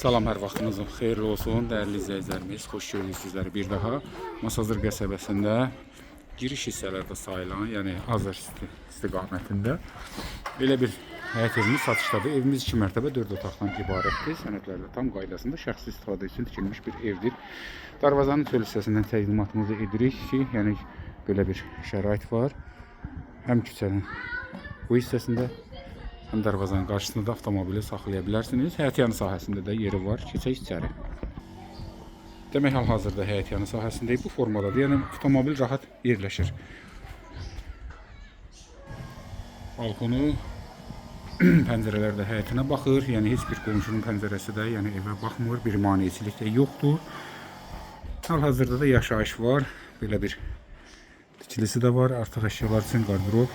Salam, hər vaxtınız xeyirli olsun, dəyərli izləyicilərimiz. Xoş gördük sizləri bir daha. Masazır qəsəbəsində giriş hissələrdə sayılan, yəni Azər istiqamətində belə bir həyət evimiz satışdadır. Evimiz 2 mərtəbə 4 otaqdan ibarətdir. Sənədlərlə tam qaydasında şəxsi istifadə üçün tikilmiş bir evdir. Darvazanın çöl hissəsindən təqdimatımızı edirik ki, yəni belə bir şərait var. Həm küçənin bu hissəsində, həm darvazanın qarşısında da avtomobili saxlaya bilərsiniz. Həyətyanı sahəsində də yeri var. Keçək içəri. Demək, hal-hazırda həyətyanı sahəsindəyik. Bu formadadır. Yəni avtomobil rahat yerləşir. Balkonu, pəncərələr də həyətinə baxır. Yəni heç bir qonşunun pəncərəsi də yəni evə baxmır. Bir maneçilik də yoxdur. Hal-hazırda da yaşayış var. Belə bir tikilisi də var. Artıq əşyalar üçün qardırob.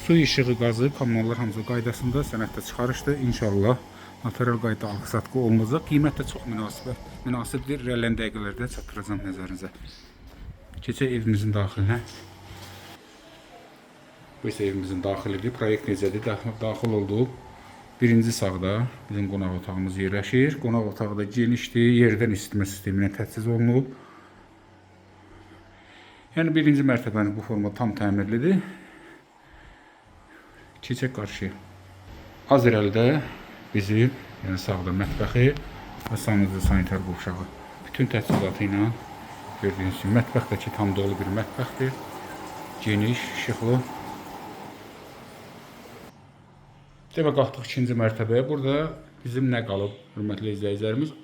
Su, işığı, qazı, kommunallar hamısı qaydasında, sənəddə çıxarışdır. İnşallah notarial qayda alqı-satqı olunacaq. Qiymət də çox münasibdir. İrəliləyən dəqiqələrdə çatdıracağım nəzərinizə. Keçək evimizin daxilinə. Bu isə evimizin daxilidir. Proyekt necədir? Daxil olduq. Birinci sağda bizim qonaq otağımız yerləşir. Qonaq otağı da genişdir. Yerdən isitmə sisteminə təchiz olunub. Yəni birinci mərtəbənin bu forma tam təmirlidir. Keçək qarşıya. Az irəlidə bizim, yəni sağda mətbəxi və sanuzlu sanitar qovşağı. Bütün təchizatı ilə gördüyünüz kimi mətbəx də ki, tam dolu bir mətbəxdir. Geniş, işıqlı. Demək, qalxdıq ikinci mərtəbəyə. Burada bizim nə qalıb, hörmətli izləyicilərimiz?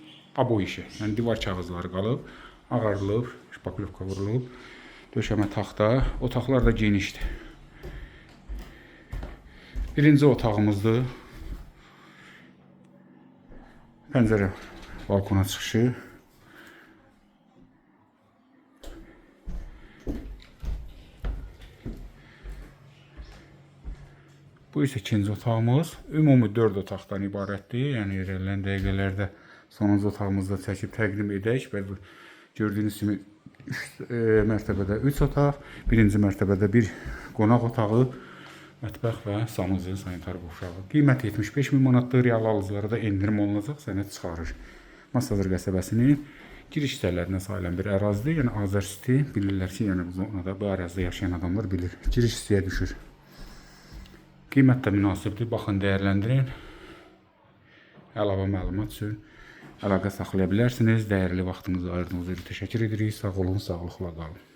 Abo işi. Yəni divar kağızları qalıb, ağarılıb, şpaklevka vurulub, döşəmə taxta. Otaqlar da genişdir. Birinci otağımızdır. Pəncərə balkona çıxışı. Bu isə ikinci otağımız. Ümumi 4 otaqdan ibarətdir. Yəni irəliləyən dəqiqələrdə sonuncu otağımızda çəkib təqdim edək. Və gördüyünüz kimi mərtəbədə 3 otaq, birinci mərtəbədə bir qonaq otağı, mətbəx və sanuzlu sanitar qovşağı. Qiymət 75.000 manatdır. Real alıcılara da endirim olunacaq, sənəd çıxarır. Masazır qəsəbəsinin giriş hissələrinə sayılan bir ərazidir. Yəni Azər City bilirlər ki, yəni biz ona da bu ərazidə yaşayan adamlar bilir. Giriş hissəyə düşür. Qiymət də münasibdir. Baxın, dəyərləndirin. Əlavə məlumat üçün əlaqə saxlaya bilərsiniz. Dəyərli vaxtınızı ayırdığınız üçün təşəkkür edirik. Sağ olun, sağlıqla qalın.